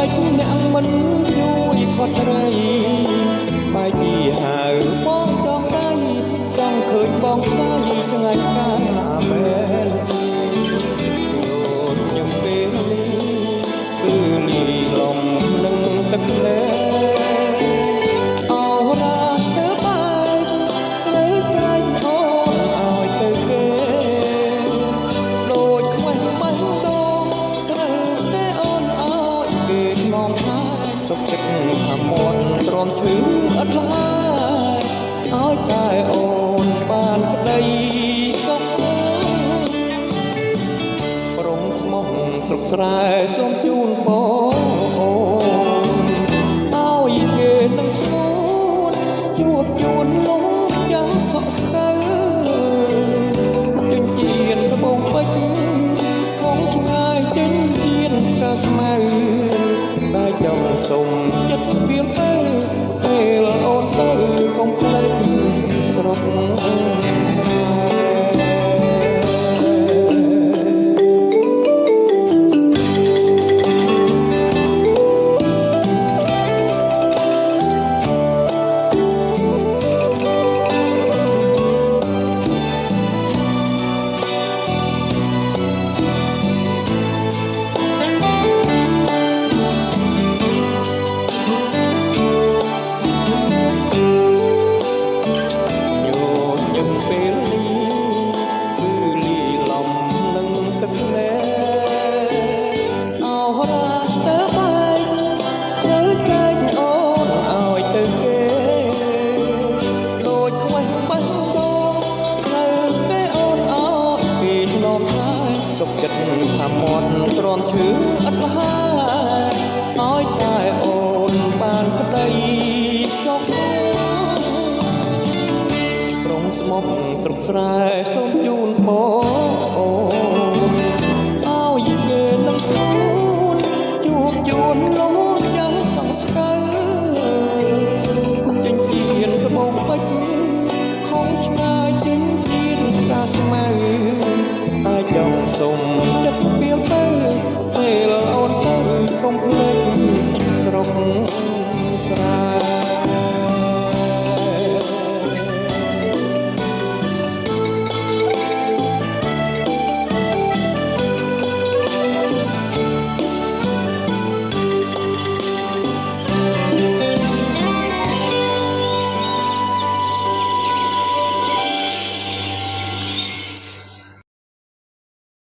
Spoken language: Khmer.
ចអ្នកមិនជួយខត់ត្រីបែកជាហៅបងចង់ដៃចង់ឃើញបងស្អីថ្ងៃកាលមែនញញឹមពេលនេះគឺលីលំនឹងទឹកលេសុខចិត្តថាមាត់ទ្រាំឈឺអត់ឡើយឲ្យតែអូនបានក្តីសុខប្រងស្មោះស្រុកស្រែសូមជូនបងអូនឲ្យគេនឹងស្ងួនជួបជួនលងយ៉ាងសក់ស្កើចិញ្ចៀនត្បូងពេជ្រគង់ឆ្ងាយចិញ្ចៀនកាស្មៅតែចង់សុំចិត្តវាទៅពេលអូនទៅកុំភ្លេចស្រុកសុខចិត្តថាមាត់ទ្រាំឈឺអត់ឡើយឲ្យតែអូនបានក្តីសុខប្រងស្មោះស្រុកស្រែសូមជូនបងអូន